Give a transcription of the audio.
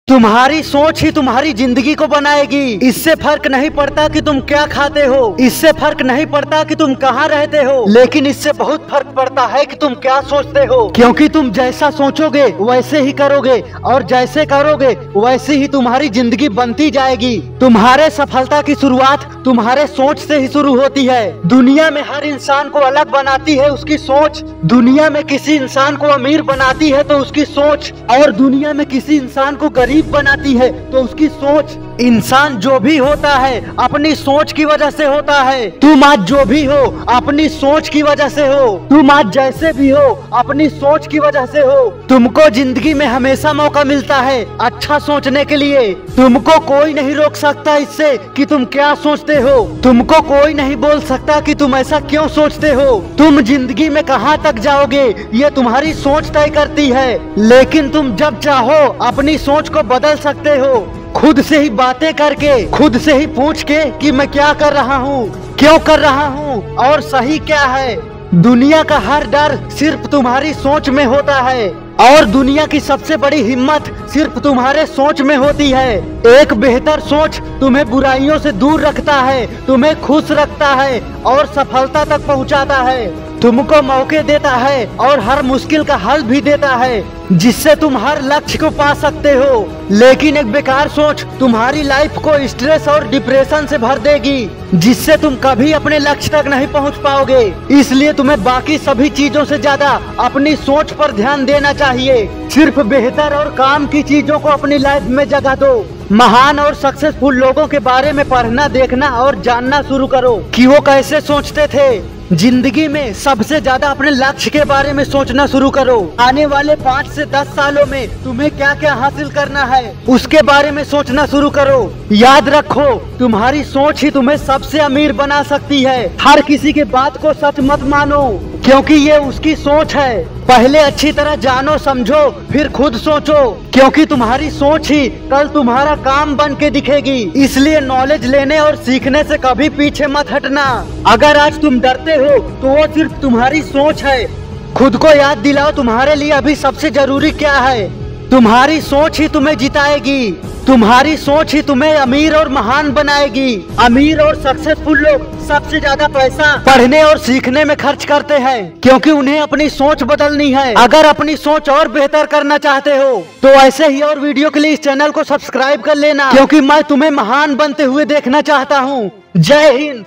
तुम्हारी सोच ही तुम्हारी जिंदगी को बनाएगी। इससे फर्क नहीं पड़ता कि तुम क्या खाते हो, इससे फर्क नहीं पड़ता कि तुम कहाँ रहते हो, लेकिन इससे बहुत फर्क पड़ता है कि तुम क्या सोचते हो। क्योंकि तुम जैसा सोचोगे वैसे ही करोगे, और जैसे करोगे वैसे ही तुम्हारी जिंदगी बनती जाएगी। तुम्हारे सफलता की शुरुआत तुम्हारे सोच से ही शुरू होती है। दुनिया में हर इंसान को अलग बनाती है उसकी सोच। दुनिया में किसी इंसान को अमीर बनाती है तो उसकी सोच, और दुनिया में किसी इंसान को गरीब बनाती है तो उसकी सोच। इंसान जो भी होता है अपनी सोच की वजह से होता है। तुम आज जो भी हो अपनी सोच की वजह से हो। तुम आज जैसे भी हो अपनी सोच की वजह से हो। तुमको जिंदगी में हमेशा मौका मिलता है अच्छा सोचने के लिए। तुमको कोई नहीं रोक सकता इससे कि तुम क्या सोचते हो। तुमको कोई नहीं बोल सकता कि तुम ऐसा क्यों सोचते हो। तुम जिंदगी में कहाँ तक जाओगे ये तुम्हारी सोच तय करती है। लेकिन तुम जब चाहो अपनी सोच को बदल सकते हो, खुद से ही बातें करके, खुद से ही पूछ के कि मैं क्या कर रहा हूँ, क्यों कर रहा हूँ और सही क्या है। दुनिया का हर डर सिर्फ तुम्हारी सोच में होता है, और दुनिया की सबसे बड़ी हिम्मत सिर्फ तुम्हारे सोच में होती है। एक बेहतर सोच तुम्हें बुराइयों से दूर रखता है, तुम्हें खुश रखता है और सफलता तक पहुंचाता है। तुमको मौके देता है और हर मुश्किल का हल भी देता है, जिससे तुम हर लक्ष्य को पा सकते हो। लेकिन एक बेकार सोच तुम्हारी लाइफ को स्ट्रेस और डिप्रेशन से भर देगी, जिससे तुम कभी अपने लक्ष्य तक नहीं पहुंच पाओगे। इसलिए तुम्हें बाकी सभी चीजों से ज्यादा अपनी सोच पर ध्यान देना चाहिए। सिर्फ बेहतर और काम की चीजों को अपनी लाइफ में जगह दो। महान और सक्सेसफुल लोगों के बारे में पढ़ना, देखना और जानना शुरू करो कि वो कैसे सोचते थे। जिंदगी में सबसे ज्यादा अपने लक्ष्य के बारे में सोचना शुरू करो। आने वाले 5 से 10 सालों में तुम्हें क्या क्या हासिल करना है उसके बारे में सोचना शुरू करो। याद रखो तुम्हारी सोच ही तुम्हें सबसे अमीर बना सकती है। हर किसी के बात को सच मत मानो, क्योंकि ये उसकी सोच है। पहले अच्छी तरह जानो समझो फिर खुद सोचो, क्योंकि तुम्हारी सोच ही कल तुम्हारा काम बन के दिखेगी। इसलिए नॉलेज लेने और सीखने से कभी पीछे मत हटना। अगर आज तुम डरते हो तो वो सिर्फ तुम्हारी सोच है। खुद को याद दिलाओ तुम्हारे लिए अभी सबसे जरूरी क्या है। तुम्हारी सोच ही तुम्हें जिताएगी। तुम्हारी सोच ही तुम्हें अमीर और महान बनाएगी। अमीर और सक्सेसफुल लोग सबसे ज्यादा पैसा पढ़ने और सीखने में खर्च करते हैं, क्योंकि उन्हें अपनी सोच बदलनी है। अगर अपनी सोच और बेहतर करना चाहते हो तो ऐसे ही और वीडियो के लिए इस चैनल को सब्सक्राइब कर लेना, क्योंकि मैं तुम्हें महान बनते हुए देखना चाहता हूँ। जय हिंद।